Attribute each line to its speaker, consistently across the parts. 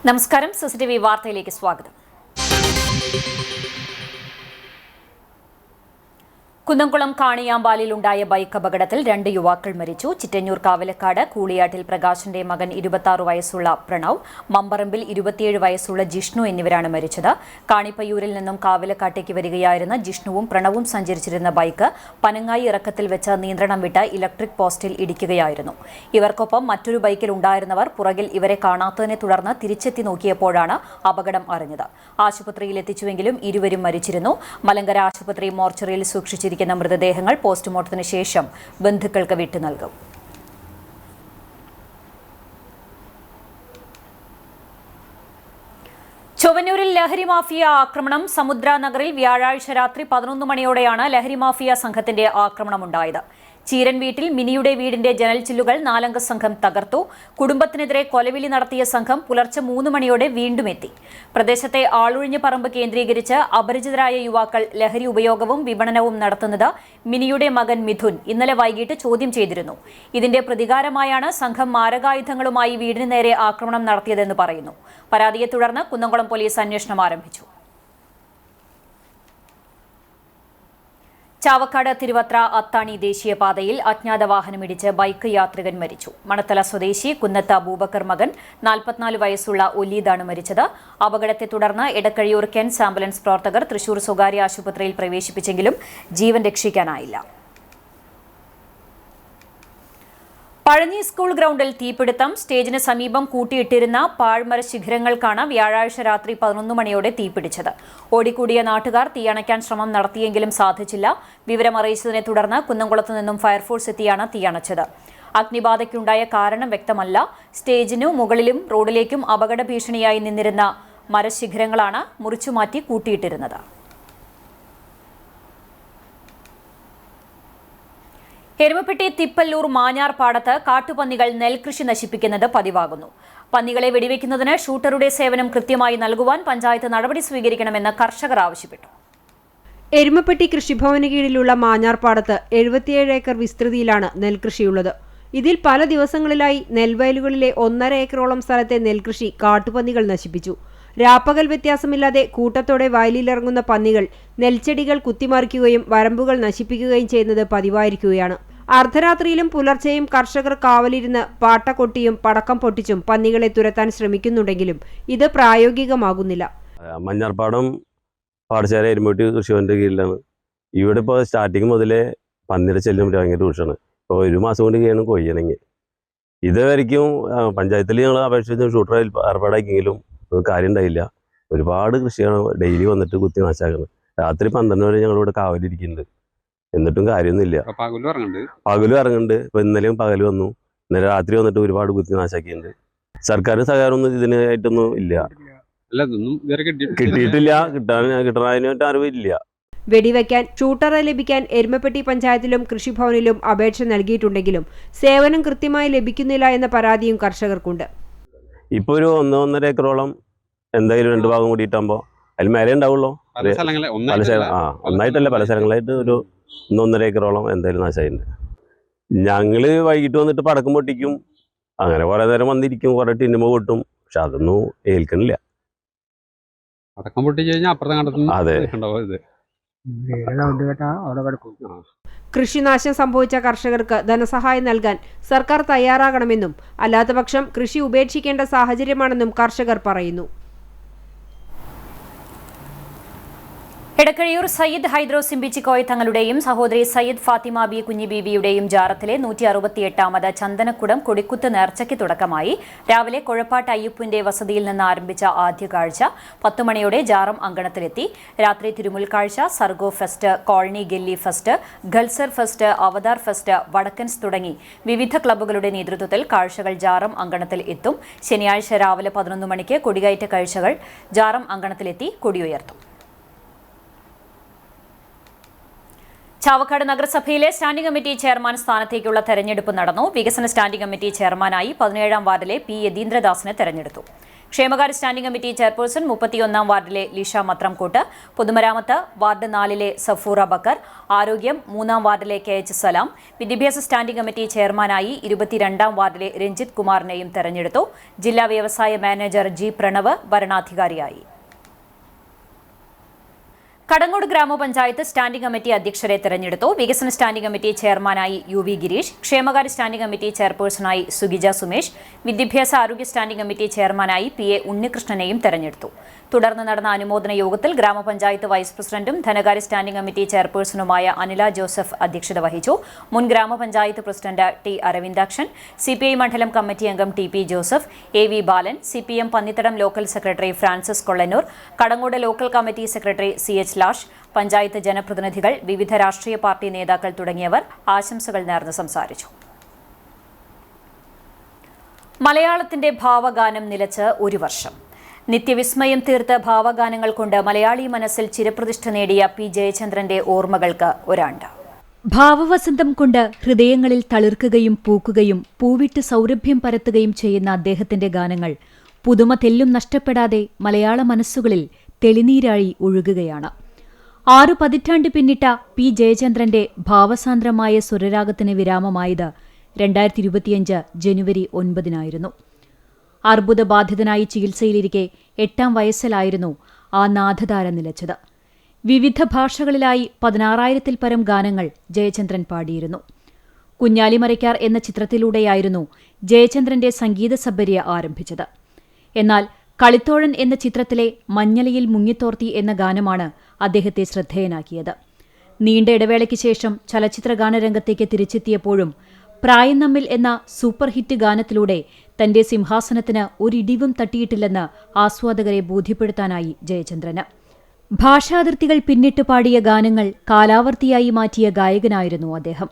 Speaker 1: നമസ്കാരം, സിസിടിവി വാർത്തയിലേക്ക് സ്വാഗതം. കുന്നംകുളം കാണിയാമ്പാലിലുണ്ടായ ബൈക്ക് അപകടത്തിൽ 2 യുവാക്കൾ മരിച്ചു. ചിറ്റന്നൂർ കാവലക്കാട് കൂളിയാട്ടിൽ പ്രകാശിന്റെ മകൻ 26 വയസ്സുള്ള പ്രണവ്, മമ്പറമ്പിൽ 27 വയസ്സുള്ള ജിഷ്ണു എന്നിവരാണ് മരിച്ചത്. കാണിപ്പയ്യൂരിൽ നിന്നും കാവലക്കാട്ടേക്ക് വരികയായിരുന്ന ജിഷ്ണുവും പ്രണവും സഞ്ചരിച്ചിരുന്ന ബൈക്ക് പനങ്ങായി ഇറക്കത്തിൽ വെച്ച് നിയന്ത്രണം വിട്ട് ഇലക്ട്രിക് പോസ്റ്റിൽ ഇടിക്കുകയായിരുന്നു. ഇവർക്കൊപ്പം മറ്റൊരു ബൈക്കിൽ ഉണ്ടായിരുന്നവർ പുറകിൽ ഇവരെ കാണാത്തതിനെ തുടർന്ന് തിരിച്ചെത്തി നോക്കിയപ്പോഴാണ് അപകടം അറിഞ്ഞത്. ആശുപത്രിയിൽ എത്തിച്ചുവെങ്കിലും ഇരുവരും മരിച്ചിരുന്നു. മലങ്കര ആശുപത്രി മോർച്ചറിയിൽ സൂക്ഷിച്ചിരിക്കുന്ന മൃതദേഹങ്ങൾ പോസ്റ്റ്മോർട്ടത്തിന് ശേഷം ബന്ധുക്കൾക്ക് വിട്ടു നൽകും. ചൊവ്വന്നൂരിൽ ലഹരി മാഫിയ ആക്രമണം. സമുദ്ര നഗറിൽ വ്യാഴാഴ്ച രാത്രി 11 മണിയോടെയാണ് ലഹരി മാഫിയ സംഘത്തിന്റെ ആക്രമണമുണ്ടായത്. ചീരൻ വീട്ടിൽ മിനിയുടെ വീടിന്റെ ജനൽ ചില്ലുകൾ 4-അംഗ സംഘം തകർത്തു. കുടുംബത്തിനെതിരെ കൊലവിളി നടത്തിയ സംഘം പുലർച്ചെ 3 മണിയോടെ വീണ്ടും എത്തി. പ്രദേശത്തെ ആളൊഴിഞ്ഞ പറമ്പ് കേന്ദ്രീകരിച്ച് അപരിചിതരായ യുവാക്കൾ ലഹരി ഉപയോഗവും വിപണനവും നടത്തുന്നത് മിനിയുടെ മകൻ മിഥുൻ ഇന്നലെ വൈകിട്ട് ചോദ്യം ചെയ്തിരുന്നു. ഇതിന്റെ പ്രതികാരമായാണ് സംഘം മാരകായുധങ്ങളുമായി വീടിന് നേരെ ആക്രമണം നടത്തിയതെന്ന് പറയുന്നു. പരാതിയെ തുടർന്ന് കുന്നംകുളം പോലീസ് അന്വേഷണം ആരംഭിച്ചു. ചാവക്കാട് തിരുവത്ര അത്താണി ദേശീയപാതയിൽ അജ്ഞാത വാഹനമിടിച്ച് ബൈക്ക് യാത്രികൻ മരിച്ചു. മണത്തല സ്വദേശി കുന്നത്ത് അബൂബക്കർ മകൻ 44 വയസ്സുള്ള ഒലീദാണ് മരിച്ചത്. അപകടത്തെ തുടർന്ന് എടക്കഴിയൂർ കെൻസ് ആംബുലൻസ് പ്രവർത്തകർ തൃശൂർ സ്വകാര്യ ആശുപത്രിയിൽ പ്രവേശിപ്പിച്ചെങ്കിലും ജീവൻ രക്ഷിക്കാനായില്ല. പഴഞ്ഞി സ്കൂൾ ഗ്രൗണ്ടിൽ തീപിടുത്തം. സ്റ്റേജിന് സമീപം കൂട്ടിയിട്ടിരുന്ന പാഴ്മര ശിഖരങ്ങൾക്കാണ് വ്യാഴാഴ്ച രാത്രി 11 മണിയോടെ തീപിടിച്ചത്. ഓടിക്കൂടിയ നാട്ടുകാർ തീയണയ്ക്കാൻ ശ്രമം നടത്തിയെങ്കിലും സാധിച്ചില്ല. വിവരമറിയിച്ചതിനെ തുടർന്ന് കുന്നംകുളത്ത് നിന്നും ഫയർഫോഴ്സ് എത്തിയാണ് തീയണച്ചത്. അഗ്നിബാധയ്ക്കുണ്ടായ കാരണം വ്യക്തമല്ല. സ്റ്റേജിനു മുകളിലും റോഡിലേക്കും അപകട ഭീഷണിയായി നിന്നിരുന്ന മരശിഖരങ്ങളാണ് മുറിച്ചുമാറ്റി കൂട്ടിയിട്ടിരുന്നത്. എരുമപ്പെട്ടി തിപ്പല്ലൂർ മാഞ്ഞാർ പാടത്ത് കാട്ടുപന്നികൾ നെൽകൃഷി നശിപ്പിക്കുന്നത് പതിവാകുന്നു. പന്നികളെ വെടിവെക്കുന്നതിന് ഷൂട്ടറുടെ സേവനം കൃത്യമായി നൽകുവാൻ പഞ്ചായത്ത് നടപടി സ്വീകരിക്കണമെന്ന് കർഷകർ ആവശ്യപ്പെട്ടു.
Speaker 2: എരുമപ്പെട്ടി കൃഷിഭവന് കീഴിലുള്ള മാഞ്ഞാർ പാടത്ത് 77 ഏക്കർ വിസ്തൃതിയിലാണ് നെൽകൃഷിയുള്ളത്. ഇതിൽ പല ദിവസങ്ങളിലായി നെൽവയലുകളിലെ 1.5 ഏക്കറോളം സ്ഥലത്തെ നെൽകൃഷി കാട്ടുപന്നികൾ നശിപ്പിച്ചു. രാപ്പകൽ വ്യത്യാസമില്ലാതെ കൂട്ടത്തോടെ വയലിലിറങ്ങുന്ന പന്നികൾ നെൽച്ചെടികൾ കുത്തിമറിക്കുകയും വരമ്പുകൾ നശിപ്പിക്കുകയും ചെയ്യുന്നത് പതിവായിരിക്കുകയാണ്. അർദ്ധരാത്രിയിലും പുലർച്ചെയും കർഷകർ കാവലിരുന്ന് പാട്ട കൊട്ടിയും പടക്കം പൊട്ടിച്ചും പന്നികളെ തുരത്താൻ ശ്രമിക്കുന്നുണ്ടെങ്കിലും ഇത് പ്രായോഗികമാകുന്നില്ല.
Speaker 3: മഞ്ഞാർപ്പാടം പാടശേല എരുമപ്പെട്ടി കൃഷിഭവന്റെ കീഴിലാണ്. ഇവിടെ ഇപ്പോൾ സ്റ്റാർട്ടിങ് മുതലേ പന്നിയുടെ ശല്യം ഭയങ്കര രൂക്ഷമാണ്. ഇപ്പോൾ 1 മാസം കൊണ്ട് കഴിയണം കൊയ്യണമെങ്കിൽ. ഇതുവരെയ്ക്കും പഞ്ചായത്തിൽ ഞങ്ങൾ അപേക്ഷിച്ച് ഷൂട്ടർ ഏർപ്പാടാക്കിയെങ്കിലും കാര്യം ഉണ്ടായില്ല. ഒരുപാട് കൃഷിയാണ് ഡെയിലി വന്നിട്ട് കുത്തി നാശാക്കുന്നത്. രാത്രി 12 വരെ ഞങ്ങളിവിടെ കാവലിരിക്കുന്നുണ്ട്. എന്നിട്ടും കാര്യമൊന്നുമില്ല. പകലും ഇറങ്ങുന്നുണ്ട്. ഇപ്പൊ ഇന്നലെയും പകൽ വന്നു. ഇന്നലെ രാത്രി വന്നിട്ട് ഒരുപാട് കുത്തി നാശാക്കിയിട്ടുണ്ട്. സർക്കാർ സഹകരണമൊന്നും ഇതിനായിട്ടൊന്നും ഇല്ല, കിട്ടിയിട്ടില്ല. കിട്ടാനായിട്ട് അറിവില്ല.
Speaker 2: വെടിവെക്കാൻ ഷൂട്ടറെ ലഭിക്കാൻ എരുമപ്പെട്ടി പഞ്ചായത്തിലും കൃഷിഭവനിലും അപേക്ഷ നൽകിയിട്ടുണ്ടെങ്കിലും സേവനം കൃത്യമായി ലഭിക്കുന്നില്ല എന്ന പരാതിയും കർഷകർക്കുണ്ട്.
Speaker 3: ഇപ്പൊ ഒരു 1-1.5 ഏക്കറോളം എന്തായാലും 2 ഭാഗം കൂടിയിട്ടാകുമ്പോൾ അതിൽ മേലെ ഉണ്ടാവുള്ളൂ. ഒന്നായിട്ടല്ല, പല സ്ഥലങ്ങളായിട്ട് ഒരു 1-1.5 ഏക്കറോളം എന്തായാലും നാശമായിട്ടുണ്ട്. ഞങ്ങള് വൈകിട്ട് വന്നിട്ട് പടക്കം പൊട്ടിക്കും. അങ്ങനെ കുറെ നേരം വന്നിരിക്കും, കുറെ ടിന്നുമ്പോ പൊട്ടും. പക്ഷെ അതൊന്നും ഏൽക്കണില്ല.
Speaker 4: പടക്കം പൊട്ടിച്ചു കഴിഞ്ഞാൽ
Speaker 3: അതെ.
Speaker 2: കൃഷിനാശം സംഭവിച്ച കർഷകർക്ക് ധനസഹായം നൽകാൻ സർക്കാർ തയ്യാറാകണമെന്നും അല്ലാത്തപക്ഷം കൃഷി ഉപേക്ഷിക്കേണ്ട സാഹചര്യമാണെന്നും കർഷകർ പറയുന്നു.
Speaker 1: എടക്കഴിയൂർ സയ്യിദ് ഹൈദ്രോ സിംബിച്ചിക്കോയ് തങ്ങളുടെയും സഹോദരി സയ്യിദ് ഫാത്തിമ ബി കുഞ്ഞി ബീവിയുടെയും ജാറത്തിലെ 168ാമത് ചന്ദനക്കുടം കൊടിക്കുത്ത് നേർച്ചയ്ക്ക് തുടക്കമായി. രാവിലെ കൊഴപ്പാട്ട് അയ്യപ്പന്റെ വസതിയിൽ നിന്ന് ആരംഭിച്ച ആദ്യ കാഴ്ച 10 മണിയോടെ ജാറം അങ്കണത്തിലെത്തി. രാത്രി തിരുമുൽ കാഴ്ച, സർഗോ ഫെസ്റ്റ്, കോളനി ഗല്ലി ഫെസ്റ്റ്, ഗൾസർ ഫെസ്റ്റ്, അവതാർ ഫെസ്റ്റ്, വടക്കൻസ് തുടങ്ങി വിവിധ ക്ലബ്ബുകളുടെ നേതൃത്വത്തിൽ കാഴ്ചകൾ ജാറം അങ്കണത്തിൽ എത്തും. ശനിയാഴ്ച രാവിലെ 11 മണിക്ക് കൊടികയറ്റ കാഴ്ചകൾ ജാറം അങ്കണത്തിലെത്തി കൊടിയുയർത്തും. ചാവക്കാട് നഗരസഭയിലെ സ്റ്റാൻഡിംഗ് കമ്മിറ്റി ചെയർമാൻ സ്ഥാനത്തേക്കുള്ള തെരഞ്ഞെടുപ്പ് നടന്നു. വികസന സ്റ്റാൻഡിംഗ് കമ്മിറ്റി ചെയർമാനായി 17ാം വാർഡിലെ പി യതീന്ദ്രദാസിനെ തെരഞ്ഞെടുത്തു. ക്ഷേമകാര്യ സ്റ്റാൻഡിംഗ് കമ്മിറ്റി ചെയർപേഴ്സൺ 31-ാം വാർഡിലെ ലീഷ മത്രംകോട്ട്, പൊതുമരാമത്ത് വാർഡ് 4-ലെ സഫൂറ ബക്കർ, ആരോഗ്യം 3-ാം വാർഡിലെ KH സലാം, വിദ്യാഭ്യാസ സ്റ്റാൻഡിംഗ് കമ്മിറ്റി ചെയർമാനായി 22-ാം വാർഡിലെ രഞ്ജിത്ത് കുമാറിനെയും തെരഞ്ഞെടുത്തു. ജില്ലാ വ്യവസായ മാനേജർ G പ്രണവ് ഭരണാധികാരിയായി. കടങ്ങോട് ഗ്രാമപഞ്ചായത്ത് സ്റ്റാൻഡിംഗ് കമ്മിറ്റി അധ്യക്ഷരെ തെരഞ്ഞെടുത്തു. വികസന സ്റ്റാൻഡിംഗ് കമ്മിറ്റി ചെയർമാനായി UV ഗിരീഷ്, ക്ഷേമകാര്യ സ്റ്റാൻഡിംഗ് കമ്മിറ്റി ചെയർപേഴ്സണായി സുഗിജ സുമേഷ്, വിദ്യാഭ്യാസ ആരോഗ്യ സ്റ്റാൻഡിംഗ് കമ്മിറ്റി ചെയർമാനായി PA ഉണ്ണികൃഷ്ണനെയും തെരഞ്ഞെടുത്തു. തുടർന്ന് നടന്ന അനുമോദന യോഗത്തിൽ ഗ്രാമപഞ്ചായത്ത് വൈസ് പ്രസിഡന്റും ധനകാര്യ സ്റ്റാൻഡിംഗ് കമ്മിറ്റി ചെയർപേഴ്സണുമായ അനില ജോസഫ് അധ്യക്ഷത വഹിച്ചു. മുൻ ഗ്രാമപഞ്ചായത്ത് പ്രസിഡന്റ് T അരവിന്ദാക്ഷൻ, CPI മണ്ഡലം കമ്മിറ്റി അംഗം TP ജോസഫ്, AV ബാലൻ, CPM Pannithadam local secretary Francis Kollannur, Kadangode local committee secretary CH lash, panchayat ജനപ്രതിനിധികൾ, വിവിധ രാഷ്ട്രീയ പാർട്ടി നേതാക്കൾ തുടങ്ങിയവർ ആശംസകൾ നേർന്ന് സംസാരിച്ചു. മലയാളത്തിന്റെ ഭാവഗാനം നിലച്ച് 1 വർഷം. നിത്യവിസ്മയം തീർത്ത ഭാവഗാനങ്ങൾ കൊണ്ട് മലയാളി മനസ്സിൽ ചിരപ്രതിഷ്ഠ നേടിയ P ജയചന്ദ്രന്റെ ഓർമ്മകൾക്ക് ഒരാണ്ട്.
Speaker 5: ഭാവവസന്തം കൊണ്ട് ഹൃദയങ്ങളിൽ തളിർക്കുകയും പൂക്കുകയും പൂവിട്ട് സൗരഭ്യം പരത്തുകയും ചെയ്യുന്ന അദ്ദേഹത്തിന്റെ ഗാനങ്ങൾ പുതുമ തെല്ലും നഷ്ടപ്പെടാതെ മലയാള മനസ്സുകളിൽ തെളിനീരാഴി ഒഴുകുകയാണ്. 6 പതിറ്റാണ്ട് പിന്നിട്ട P ജയചന്ദ്രന്റെ ഭാവസാന്ദ്രമായ സ്വരരാഗത്തിന് വിരാമമായത് 2025 ജനുവരി 9-നായിരുന്നു. അർബുദബാധിതനായി ചികിത്സയിലിരിക്കെ 8-ാം വയസ്സിലായിരുന്നു ആ നാദധാര നിലച്ചത്. വിവിധ ഭാഷകളിലായി 16,000-ൽ പരം ഗാനങ്ങൾ ജയചന്ദ്രൻ പാടിയിരുന്നു. കുഞ്ഞാലിമരയ്ക്കാർ എന്ന ചിത്രത്തിലൂടെയായിരുന്നു ജയചന്ദ്രന്റെ സംഗീത സബര്യ ആരംഭിച്ചത്. എന്നാൽ കളിത്തോഴൻ എന്ന ചിത്രത്തിലെ മഞ്ഞലയിൽ മുങ്ങിത്തോർത്തി എന്ന ഗാനമാണ് അദ്ദേഹത്തെ ശ്രദ്ധേയനാക്കിയത്. നീണ്ട ഇടവേളയ്ക്ക് ശേഷം ചലച്ചിത്ര ഗാനരംഗത്തേക്ക് തിരിച്ചെത്തിയപ്പോഴും പ്രായം നമ്മിൽ എന്ന സൂപ്പർ ഹിറ്റ് ഗാനത്തിലൂടെ തന്റെ സിംഹാസനത്തിന് ഒരിടിവും തട്ടിയിട്ടില്ലെന്ന് ആസ്വാദകരെ ബോധ്യപ്പെടുത്താനായി ജയചന്ദ്രന്. ഭാഷാതിർത്തികൾ പിന്നിട്ട് പാടിയ ഗാനങ്ങൾ കാലാവർത്തിയായി മാറ്റിയ ഗായകനായിരുന്നു അദ്ദേഹം.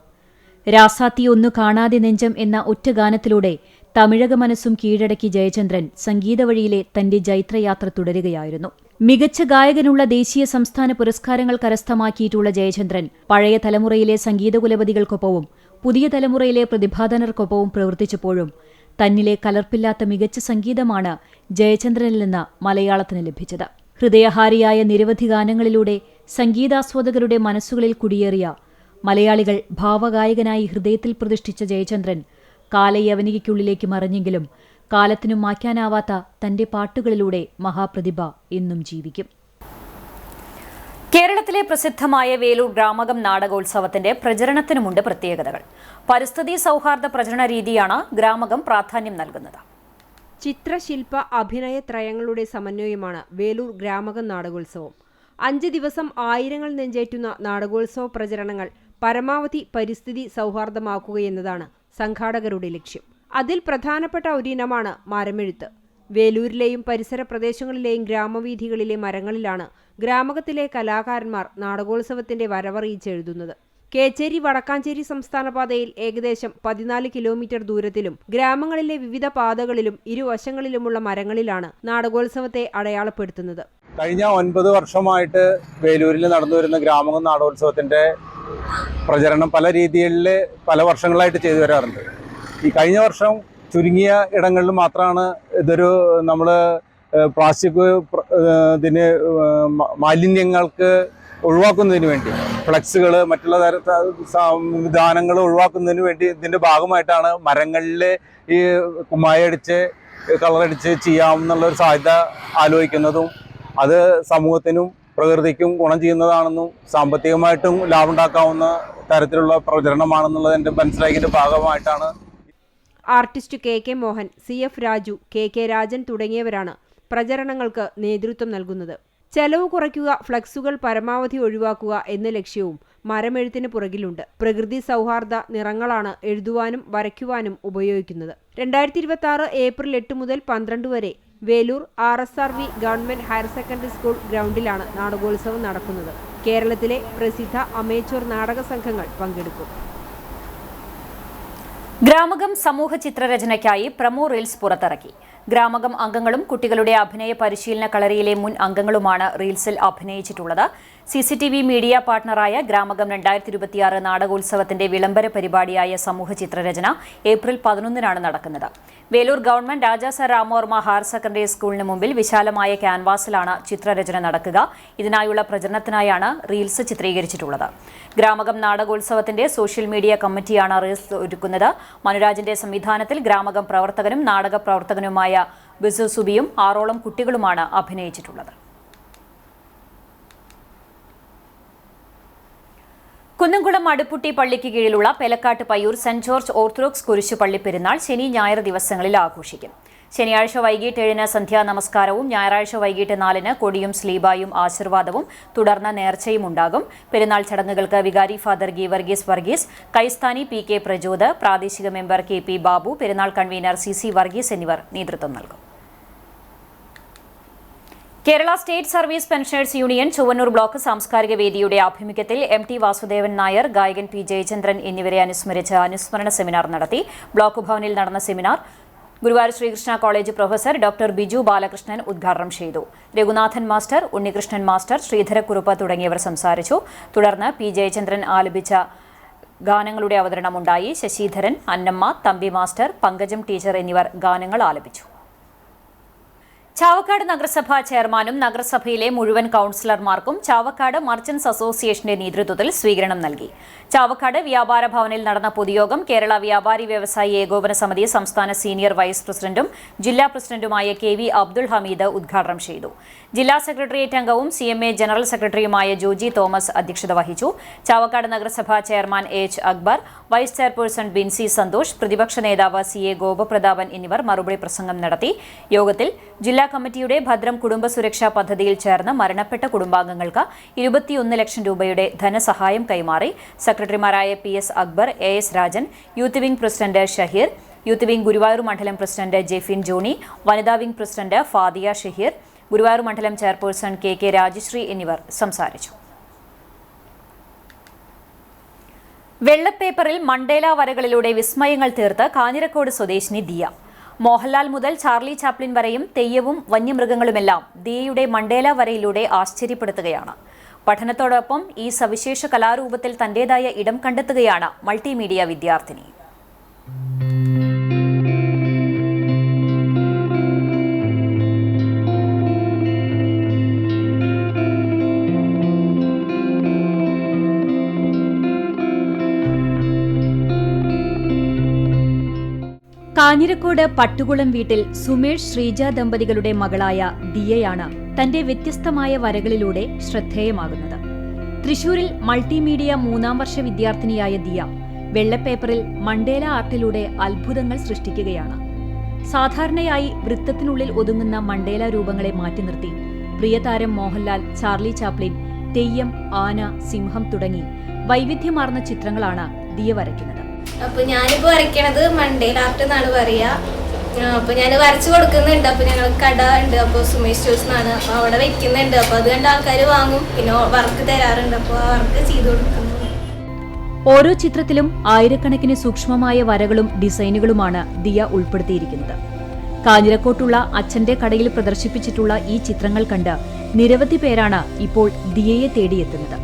Speaker 5: രാസാത്തി ഒന്നു കാണാതെ നെഞ്ചം എന്ന ഒറ്റ ഗാനത്തിലൂടെ തമിഴക മനസ്സും കീഴടക്കി ജയചന്ദ്രൻ സംഗീതവഴിയിലെ തന്റെ ജൈത്രയാത്ര തുടരുകയായിരുന്നു. മികച്ച ഗായകനുള്ള ദേശീയ സംസ്ഥാന പുരസ്കാരങ്ങൾ കരസ്ഥമാക്കിയിട്ടുള്ള ജയചന്ദ്രൻ പഴയ തലമുറയിലെ സംഗീതകുലപതികൾക്കൊപ്പവും പുതിയ തലമുറയിലെ പ്രതിഭാധനർക്കൊപ്പവും പ്രവർത്തിച്ചപ്പോഴും തന്നിലെ കലർപ്പില്ലാത്ത മികച്ച സംഗീതമാണ് ജയചന്ദ്രനിൽ നിന്ന് മലയാളത്തിന് ലഭിച്ചത്. ഹൃദയഹാരിയായ നിരവധി ഗാനങ്ങളിലൂടെ സംഗീതാസ്വാദകരുടെ മനസ്സുകളിൽ കുടിയേറിയ മലയാളികൾ ഭാവഗായകനായി ഹൃദയത്തിൽ പ്രതിഷ്ഠിച്ച ജയചന്ദ്രൻ കാലയവനികയ്ക്കുള്ളിലേക്ക് മറഞ്ഞെങ്കിലും കാലത്തിനും മായ്ക്കാനാവാത്ത തന്റെ പാട്ടുകളിലൂടെ മഹാപ്രതിഭ എന്നും ജീവിക്കും.
Speaker 1: കേരളത്തിലെ പ്രസിദ്ധമായ വേലൂർ ഗ്രാമകം നാടകോത്സവത്തിന്റെ പ്രചരണത്തിനുമുണ്ട് പ്രത്യേകതകൾ. പരിസ്ഥിതി സൗഹാർദ്ദ പ്രചരണ രീതിയാണ് ഗ്രാമകം പ്രാധാന്യം നൽകുന്നത്.
Speaker 2: ചിത്രശില്പ അഭിനയ ത്രയങ്ങളുടെ സമന്വയമാണ് വേലൂർ ഗ്രാമകം നാടകോത്സവം. 5 ദിവസം ആയിരങ്ങൾ നെഞ്ചേറ്റുന്ന നാടകോത്സവ പ്രചരണങ്ങൾ പരമാവധി പരിസ്ഥിതി സൗഹാർദ്ദമാക്കുകയെന്നതാണ് സംഘാടകരുടെ ലക്ഷ്യം. അതിൽ പ്രധാനപ്പെട്ട ഒരിനമാണ് മരമെഴുത്ത്. വേലൂരിലെയും പരിസര പ്രദേശങ്ങളിലെയും ഗ്രാമവീഥികളിലെ മരങ്ങളിലാണ് ഗ്രാമകത്തിലെ കലാകാരന്മാർ നാടകോത്സവത്തിന്റെ വരവറിയിച്ചെഴുതുന്നത്. കേച്ചേരി വടക്കാഞ്ചേരി സംസ്ഥാന പാതയിൽ ഏകദേശം 14 കിലോമീറ്റർ ദൂരത്തിലും ഗ്രാമങ്ങളിലെ വിവിധ പാതകളിലും ഇരുവശങ്ങളിലുമുള്ള മരങ്ങളിലാണ് നാടകോത്സവത്തെ അടയാളപ്പെടുത്തുന്നത്.
Speaker 6: കഴിഞ്ഞ 9 വർഷമായിട്ട് വേലൂരിൽ നടന്നു വരുന്ന ഗ്രാമകം നാടകോത്സവത്തിന്റെ പ്രചരണം പല രീതികളിൽ പല വർഷങ്ങളായിട്ട് ചെയ്തു വരാറുണ്ട്. ഈ കഴിഞ്ഞ വർഷം ചുരുങ്ങിയ ഇടങ്ങളിൽ മാത്രമാണ് ഇതൊരു നമ്മൾ പ്ലാസ്റ്റിക് ഇതിന് മാലിന്യങ്ങൾക്ക് ഒഴിവാക്കുന്നതിന് വേണ്ടി ഫ്ലെക്സുകൾ മറ്റുള്ള സംവിധാനങ്ങൾ ഒഴിവാക്കുന്നതിന് വേണ്ടി ഇതിൻ്റെ ഭാഗമായിട്ടാണ് മരങ്ങളിൽ ഈ കുമ്മായടിച്ച് കളറടിച്ച് ചെയ്യാമെന്നുള്ളൊരു സാധ്യത ആലോചിക്കുന്നതും അത് സമൂഹത്തിനും പ്രകൃതിക്കും ഗുണം ചെയ്യുന്നതാണെന്നും സാമ്പത്തികമായിട്ടും ലാഭം ഉണ്ടാക്കാവുന്ന തരത്തിലുള്ള പ്രചരണമാണെന്നുള്ളത് എൻ്റെ മനസ്സിലാക്കിയതിൻ്റെ ഭാഗമായിട്ടാണ്.
Speaker 2: Artist KK Mohan, CF Raju, KK Rajan തുടങ്ങിയവരാണ് പ്രചരണങ്ങൾക്ക് നേതൃത്വം നൽകുന്നത്. ചെലവ് കുറയ്ക്കുക, ഫ്ലക്സുകൾ പരമാവധി ഒഴിവാക്കുക എന്ന ലക്ഷ്യവും മരമെഴുത്തിന് പുറകിലുണ്ട്. പ്രകൃതി സൗഹാർദ്ദ നിറങ്ങളാണ് എഴുതുവാനും വരയ്ക്കുവാനും ഉപയോഗിക്കുന്നത്. 2026 ഏപ്രിൽ 8 മുതൽ 12 വരെ Velur RSRV government higher secondary school ഗ്രൗണ്ടിലാണ് നാടകോത്സവം നടക്കുന്നത്. കേരളത്തിലെ പ്രസിദ്ധ അമേച്വർ നാടക സംഘങ്ങൾ പങ്കെടുക്കും.
Speaker 1: ഗ്രാമകം സമൂഹ ചിത്രരചനയ്ക്കായി പ്രമോ റീൽസ് പുറത്തിറക്കി. ഗ്രാമകം അംഗങ്ങളും കുട്ടികളുടെ അഭിനയ പരിശീലന കളരിയിലെ മുൻ അംഗങ്ങളുമാണ് റീൽസിൽ അഭിനയിച്ചിട്ടുള്ളത്. CCTV മീഡിയ പാർട്ണറായ ഗ്രാമകം 2026 നാടകോത്സവത്തിന്റെ വിളംബര പരിപാടിയായ സമൂഹ ചിത്രരചന ഏപ്രിൽ 11-നാണ് നടക്കുന്നത്. Velur government Raja sir Ramavarma higher secondary സ്കൂളിന് മുമ്പിൽ വിശാലമായ ക്യാൻവാസിലാണ് ചിത്രരചന നടക്കുക. ഇതിനായുള്ള പ്രചരണത്തിനായാണ് റീൽസ് ചിത്രീകരിച്ചിട്ടുള്ളത്. ഗ്രാമകം നാടകോത്സവത്തിന്റെ സോഷ്യൽ മീഡിയ കമ്മിറ്റിയാണ് റീൽസ് ഒരുക്കുന്നത്. മനുരാജിന്റെ സംവിധാനത്തിൽ ഗ്രാമകം പ്രവർത്തകനും നാടക പ്രവർത്തകനുമായ ബിസു സുബിയും 6ഓളം കുട്ടികളുമാണ് അഭിനയിച്ചിട്ടുള്ളത്. കുന്നംകുളം അടുപ്പുട്ടി പള്ളിക്ക് കീഴിലുള്ള Pelakkat Payyur saint George orthodox കുരിശുപള്ളി പെരുന്നാൾ ശനി ഞായർ ദിവസങ്ങളിൽ ആഘോഷിക്കും. ശനിയാഴ്ച വൈകിട്ട് 7-ന് സന്ധ്യാ നമസ്കാരവും ഞായറാഴ്ച വൈകിട്ട് 4-ന് കൊടിയും സ്ലീബായും ആശീർവാദവും തുടർന്ന് നേർച്ചയും ഉണ്ടാകും. പെരുന്നാൾ ചടങ്ങുകൾക്ക് വികാരി ഫാദർ ഗീവർഗീസ് വർഗീസ്, കൈസ്ഥാനി PK പ്രജോദ്, പ്രാദേശിക മെമ്പർ KP ബാബു, പെരുന്നാൾ കൺവീനർ CC വർഗീസ് എന്നിവർ നേതൃത്വം നൽകും. Kerala state service pensioners union Chowwannur block സാംസ്കാരിക വേദിയുടെ ആഭിമുഖ്യത്തിൽ MT വാസുദേവൻ നായർ, ഗായകൻ P ജയചന്ദ്രൻ എന്നിവരെ അനുസ്മരിച്ച് അനുസ്മരണ സെമിനാർ നടത്തി. ബ്ലോക്ക് ഭവനിൽ നടന്ന seminar Guruvayur Sreekrishna college professor doctor Biju Balakrishnan ഉദ്ഘാടനം ചെയ്തു. രഘുനാഥൻ മാസ്റ്റർ, ഉണ്ണികൃഷ്ണൻ മാസ്റ്റർ, ശ്രീധരക്കുറുപ്പ് തുടങ്ങിയവർ സംസാരിച്ചു. തുടർന്ന് P ജയചന്ദ്രൻ ആലപിച്ച ഗാനങ്ങളുടെ അവതരണമുണ്ടായി. ശശിധരൻ, അന്നമ്മ, തമ്പി മാസ്റ്റർ, പങ്കജം ടീച്ചർ എന്നിവർ ഗാനങ്ങൾ ആലപിച്ചു. ചാവക്കാട് നഗരസഭാ ചെയർമാനും നഗരസഭയിലെ മുഴുവൻ കൌൺസിലർമാർക്കും ചാവക്കാട് മർച്ചന്റ്സ് അസോസിയേഷന്റെ നേതൃത്വത്തിൽ സ്വീകരണം നൽകി. ചാവക്കാട് വ്യാപാര ഭവനിൽ നടന്ന പൊതുയോഗം കേരള വ്യാപാരി വ്യവസായി ഏകോപന സമിതി സംസ്ഥാന സീനിയർ വൈസ് പ്രസിഡന്റും ജില്ലാ പ്രസിഡന്റുമായ KV അബ്ദുൾ ഹമീദ് ഉദ്ഘാടനം ചെയ്തു. ജില്ലാ സെക്രട്ടേറിയറ്റ് അംഗവും CMA ജനറൽ സെക്രട്ടറിയുമായ ജോജി തോമസ് അധ്യക്ഷത വഹിച്ചു. ചാവക്കാട് നഗരസഭാ chairman AH Akbar, vice chairperson Binsy Santhosh, പ്രതിപക്ഷ നേതാവ് CA ഗോപപ്രതാപൻ എന്നിവർ മറുപടി പ്രസംഗം നടത്തി. യോഗത്തിൽ ജില്ലാ കമ്മിറ്റിയുടെ ഭദ്രം കുടുംബ സുരക്ഷാ പദ്ധതിയിൽ ചേർന്ന് മരണപ്പെട്ട കുടുംബാംഗങ്ങൾക്ക് 21 ലക്ഷം രൂപയുടെ ധനസഹായം കൈമാറി. സെക്രട്ടറിമാരായ PS Akbar, AS Rajan, youth wing president Shaheer, youth wing Guruvayur മണ്ഡലം പ്രസിഡന്റ് ജെഫിൻ ജോണി, വനിതാ വിംഗ് പ്രസിഡന്റ് ഫാദിയ ഷഹീർ, ഗുരുവായൂർ മണ്ഡലം ചെയർപേഴ്സൺ KK രാജശ്രീ എന്നിവർ സംസാരിച്ചു. വെള്ളപ്പേപ്പറിൽ മണ്ടേല വരകളിലൂടെ വിസ്മയങ്ങൾ തീർത്ത് കാഞ്ഞിരക്കോട് സ്വദേശിനി ദിയ. മോഹൻലാൽ മുതൽ ചാർലി ചാപ്ലിൻ വരെയും തെയ്യവും വന്യമൃഗങ്ങളുമെല്ലാം ദിയയുടെ മണ്ടേല വരയിലൂടെ ആശ്ചര്യപ്പെടുത്തുകയാണ്. പഠനത്തോടൊപ്പം ഈ സവിശേഷ കലാരൂപത്തിൽ തന്റേതായ ഇടം കണ്ടെത്തുകയാണ് മൾട്ടിമീഡിയ വിദ്യാർത്ഥിനി.
Speaker 5: കാഞ്ഞിരക്കോട് പട്ടുകുളം വീട്ടിൽ സുമേഷ് ശ്രീജ ദമ്പതികളുടെ മകളായ ദിയയാണ് തന്റെ വ്യത്യസ്തമായ വരകളിലൂടെ ശ്രദ്ധേയമാകുന്നത്. തൃശൂരിൽ മൾട്ടിമീഡിയ 3-ാം വർഷ വിദ്യാർത്ഥിനിയായ ദിയ വെള്ളപ്പേപ്പറിൽ മണ്ടേല ആർട്ടിലൂടെ അത്ഭുതങ്ങൾ സൃഷ്ടിക്കുകയാണ്. സാധാരണയായി വൃത്തത്തിനുള്ളിൽ ഒതുങ്ങുന്ന മണ്ടേല രൂപങ്ങളെ മാറ്റി നിർത്തി പ്രിയതാരം മോഹൻലാൽ, ചാർലി ചാപ്ലിൻ, തെയ്യം, ആന, സിംഹം തുടങ്ങി വൈവിധ്യമാർന്ന ചിത്രങ്ങളാണ് ദിയ വരയ്ക്കുന്നത്.
Speaker 7: അപ്പോൾ ഞാനിപ്പോൾ വരയ്ക്കണത് മണ്ടേല ആർട്ട് എന്നാണ് പറയുക. അപ്പോൾ ഞാൻ വരച്ചു കൊടുക്കുന്നുണ്ട്. അപ്പോൾ ഞങ്ങൾ കട ഉണ്ട്, അപ്പോൾ സുമേഷ് ജ്യൂസ് എന്നാണ്, അപ്പോൾ അവിടെ വെക്കുന്നുണ്ട്. അപ്പോൾ അത് കണ്ട് ആൾക്കാർ വാങ്ങും, പിന്നെ വർക്ക് തരാറുണ്ട്, അപ്പോൾ ആ വർക്ക് ചെയ്തു കൊടുക്കുന്നു.
Speaker 5: ഓരോ ചിത്രത്തിലും ആയിരക്കണക്കിന് സൂക്ഷ്മമായ വരകളും ഡിസൈനുകളുമാണ് ദിയ ഉൾപ്പെടുത്തിയിരിക്കുന്നത്. കാഞ്ഞിരക്കോട്ടുള്ള അച്ഛന്റെ കടയിൽ പ്രദർശിപ്പിച്ചിട്ടുള്ള ഈ ചിത്രങ്ങൾ കണ്ട് നിരവധി പേരാണ് ഇപ്പോൾ ദിയയെ തേടിയെത്തുന്നത്.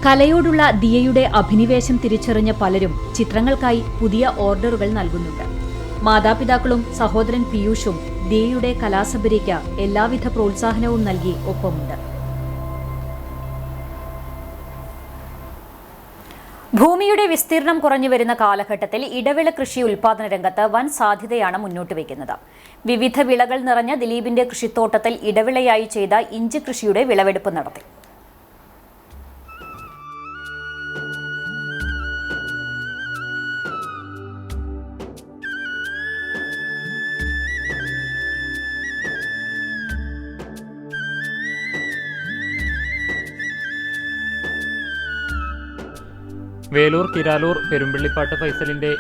Speaker 5: കലയോടുള്ള ദിയയുടെ അഭിനിവേശം തിരിച്ചറിഞ്ഞ പലരും ചിത്രങ്ങൾക്കായി പുതിയ ഓർഡറുകൾ നൽകുന്നുണ്ട്. മാതാപിതാക്കളും സഹോദരൻ പീയൂഷും ദിയയുടെ കലാസബരിക്ക് എല്ലാവിധ പ്രോത്സാഹനവും നൽകി ഒപ്പമുണ്ട്.
Speaker 1: ഭൂമിയുടെ വിസ്തീർണം കുറഞ്ഞു വരുന്ന കാലഘട്ടത്തിൽ ഇടവിള കൃഷി ഉൽപാദന രംഗത്ത് വൻ സാധ്യതയാണ് മുന്നോട്ട് വയ്ക്കുന്നത്. വിവിധ വിളകൾ നിറഞ്ഞ ദിലീപിന്റെ കൃഷിത്തോട്ടത്തിൽ ഇടവിളയായി ചെയ്ത ഇഞ്ചി കൃഷിയുടെ വിളവെടുപ്പ് നടത്തി.
Speaker 8: വേലൂർ കിരാലൂർ പെരുമ്പിള്ളിപ്പാട്ട് ഫൈസലിന്റെ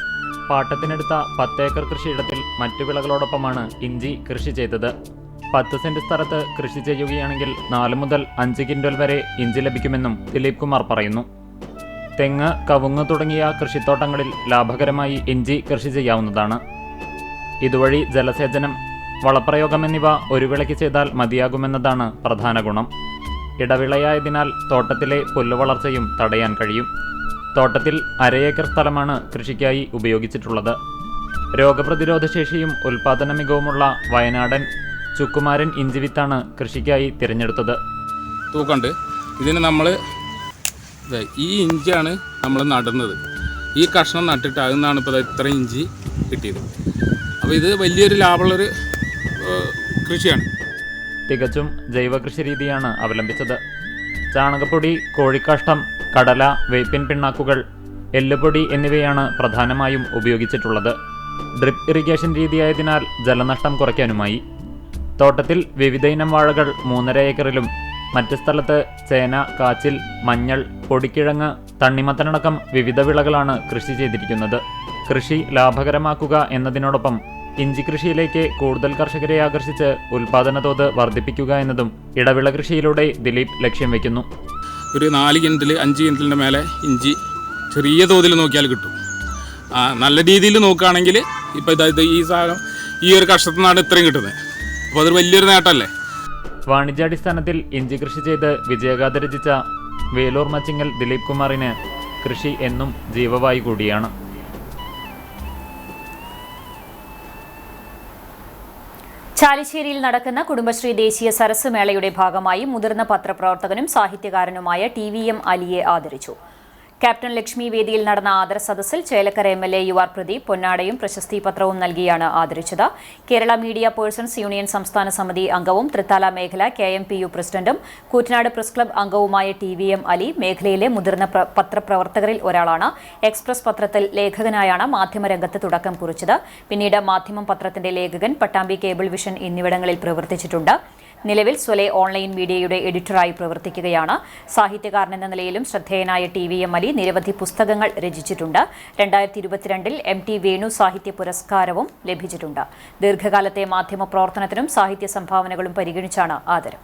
Speaker 8: പാട്ടത്തിനെടുത്ത 10 ഏക്കർ കൃഷിയിടത്തിൽ മറ്റു വിളകളോടൊപ്പമാണ് ഇഞ്ചി കൃഷി ചെയ്തത്. 10 സെന്റ് സ്ഥലത്ത് കൃഷി ചെയ്യുകയാണെങ്കിൽ 4 മുതൽ 5 ക്വിന്റൽ വരെ ഇഞ്ചി ലഭിക്കുമെന്നും ദിലീപ് കുമാർ പറയുന്നു. തെങ്ങ്, കവുങ്ങ് തുടങ്ങിയ കൃഷിത്തോട്ടങ്ങളിൽ ലാഭകരമായി ഇഞ്ചി കൃഷി ചെയ്യാവുന്നതാണ്. ഇതുവഴി ജലസേചനം, വളപ്രയോഗം എന്നിവ ഒരു വിളയ്ക്ക് ചെയ്താൽ മതിയാകുമെന്നതാണ് പ്രധാന ഗുണം. ഇടവിളയായതിനാൽ തോട്ടത്തിലെ പുല്ലുവളർച്ചയും തടയാൻ കഴിയും. തോട്ടത്തിൽ 1/2 ഏക്കർ സ്ഥലമാണ് കൃഷിക്കായി ഉപയോഗിച്ചിട്ടുള്ളത്. രോഗപ്രതിരോധ ശേഷിയും ഉൽപാദന മികവുമുള്ള വയനാടൻ ചുക്കുമാരൻ ഇഞ്ചിവിത്താണ് കൃഷിക്കായി തിരഞ്ഞെടുത്തത്.
Speaker 9: തൂക്കണ്ട്. ഇതിന് നമ്മൾ ഈ ഇഞ്ചിയാണ് നമ്മൾ നടുന്നത്. ഈ കഷ്ണം നട്ടിട്ട് അതിൽ നിന്നാണ് ഇപ്പോൾ ഇത്ര ഇഞ്ചി കിട്ടിയത്. അപ്പോൾ ഇത് വലിയൊരു ലാഭമുള്ളൊരു കൃഷിയാണ്.
Speaker 8: തികച്ചും ജൈവ കൃഷി രീതിയാണ് അവലംബിച്ചത്. ചാണകപ്പൊടി, കോഴിക്കാഷ്ടം, കടല, വേപ്പിൻ പിണ്ണാക്കുകൾ, എല്ലുപൊടി എന്നിവയാണ് പ്രധാനമായും ഉപയോഗിച്ചിട്ടുള്ളത്. ഡ്രിപ്പ് ഇറിഗേഷൻ രീതിയായതിനാൽ ജലനഷ്ടം കുറയ്ക്കാനുമായി. തോട്ടത്തിൽ വിവിധ ഇനം വാഴകൾ 3.5 ഏക്കറിലും മറ്റ് സ്ഥലത്ത് ചേന, കാച്ചിൽ, മഞ്ഞൾ, പൊടിക്കിഴങ്ങ്, തണ്ണിമത്തനടക്കം വിവിധ വിളകളാണ് കൃഷി ചെയ്തിരിക്കുന്നത്. കൃഷി ലാഭകരമാക്കുക എന്നതിനോടൊപ്പം ഇഞ്ചി കൃഷിയിലേക്ക് കൂടുതൽ കർഷകരെ ആകർഷിച്ച് ഉൽപാദന തോത് വർദ്ധിപ്പിക്കുക എന്നതും ഇടവിള കൃഷിയിലൂടെ ദിലീപ് ലക്ഷ്യം വയ്ക്കുന്നു.
Speaker 9: ഒരു 4 കിൻറ്റൽ 5 കിൻറ്റലിൻ്റെ മേലെ ഇഞ്ചി ചെറിയ തോതിൽ നോക്കിയാൽ കിട്ടും. നല്ല രീതിയിൽ നോക്കുകയാണെങ്കിൽ ഇപ്പോൾ ഇത് ഈ സാധനം ഈ ഒരു കഷ്ടത്തിൽ നിന്നാണ് ഇത്രയും കിട്ടുന്നത്. അപ്പോൾ അതൊരു വലിയൊരു നേട്ടമല്ലേ.
Speaker 8: വാണിജ്യാടിസ്ഥാനത്തിൽ ഇഞ്ചി കൃഷി ചെയ്ത് വിജയഗാഥ രചിച്ച വേലൂർ മച്ചിങ്ങൽ ദിലീപ് കുമാറിന് കൃഷി എന്നും ജീവവായു കൂടിയാണ്.
Speaker 1: ചാലിശ്ശേരിയിൽ നടക്കുന്ന കുടുംബശ്രീ ദേശീയ സരസ് മേളയുടെ ഭാഗമായി മുതിർന്ന പത്രപ്രവർത്തകനും സാഹിത്യകാരനുമായ TVM അലിയെ ആദരിച്ചു. ക്യാപ്റ്റൻ ലക്ഷ്മി വേദിയിൽ നടന്ന ആദര സദസ്സിൽ ചേലക്കര MLA UR പ്രദീപ് പൊന്നാടയും പ്രശസ്തി പത്രവും നൽകിയാണ് ആദരിച്ചത്. കേരള മീഡിയ പേഴ്സൺസ് യൂണിയൻ സംസ്ഥാന സമിതി അംഗവും തൃത്താല മേഖല KMPU പ്രസിഡന്റും കൂറ്റനാട് പ്രസ് ക്ലബ് അംഗവുമായ TVM അലി മേഖലയിലെ മുതിർന്ന പത്രപ്രവർത്തകരിൽ ഒരാളാണ്. എക്സ്പ്രസ് പത്രത്തിൽ ലേഖകനായാണ് മാധ്യമരംഗത്ത് തുടക്കം കുറിച്ചത്. പിന്നീട് മാധ്യമം പത്രത്തിന്റെ ലേഖകൻ, പട്ടാമ്പി കേബിൾ വിഷൻ എന്നിവിടങ്ങളിൽ പ്രവർത്തിച്ചിട്ടുണ്ട്. നിലവിൽ സ്വലെ ഓൺലൈൻ മീഡിയയുടെ എഡിറ്ററായി പ്രവർത്തിക്കുകയാണ്. സാഹിത്യകാരനെന്ന നിലയിലും ശ്രദ്ധേയനായ TVM അലി നിരവധി പുസ്തകങ്ങൾ രചിച്ചിട്ടുണ്ട്. 2022 MT വേണു സാഹിത്യ പുരസ്കാരവും ലഭിച്ചിട്ടുണ്ട്. ദീർഘകാലത്തെ മാധ്യമ പ്രവർത്തനത്തിനും സാഹിത്യ സംഭാവനകളും പരിഗണിച്ചാണ് ആദരം.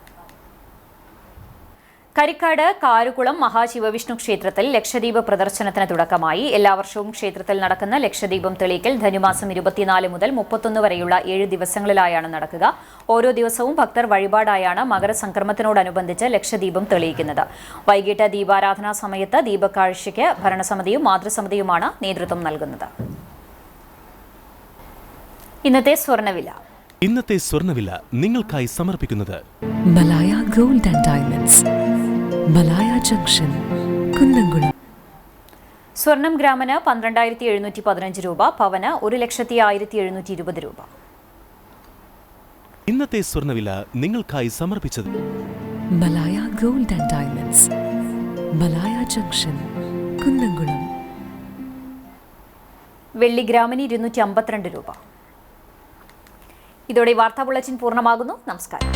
Speaker 1: കരിക്കാട് കാരുകുളം മഹാശിവവിഷ്ണു ക്ഷേത്രത്തിൽ ലക്ഷദ്വീപ് പ്രദർശനത്തിന് തുടക്കമായി. എല്ലാ വർഷവും ക്ഷേത്രത്തിൽ നടക്കുന്ന ലക്ഷദ്വീപം തെളിയിക്കൽ ധനുമാസം 24 മുതൽ 31 വരെയുള്ള 7 ദിവസങ്ങളിലായാണ് നടക്കുക. ഓരോ ദിവസവും ഭക്തർ വഴിപാടായാണ് മകരസംക്രമത്തിനോടനുബന്ധിച്ച് ലക്ഷദ്വീപം തെളിയിക്കുന്നത്. വൈകിട്ട് ദീപാരാധനാ സമയത്ത് ദീപക്കാഴ്ചയ്ക്ക് ഭരണസമിതിയും മാതൃസമിതിയുമാണ് നേതൃത്വം നൽകുന്നത്. ഇന്നത്തെ സ്വർണ്ണവില
Speaker 10: നിങ്ങൾക്കായി സമർപ്പിക്കുന്നത്
Speaker 11: Malaya gold and diamonds, Malaya junction, Kunnamkulam.
Speaker 1: സ്വർണം ഗ്രാമിന് 12,715 രൂപ, പവന് 1,01,720 രൂപ.
Speaker 10: ഇന്നത്തെ സ്വർണ്ണവില നിങ്ങൾക്കായി സമർപ്പിച്ചത്
Speaker 11: Malaya gold and diamonds, Malaya junction, Kunnamkulam.
Speaker 1: വെള്ളി ഗ്രാമിന് 252 രൂപ. ഇതോടെ വാർത്താ ബുള്ളറ്റിൻ പൂർണ്ണമാകുന്നു. നമസ്കാരം.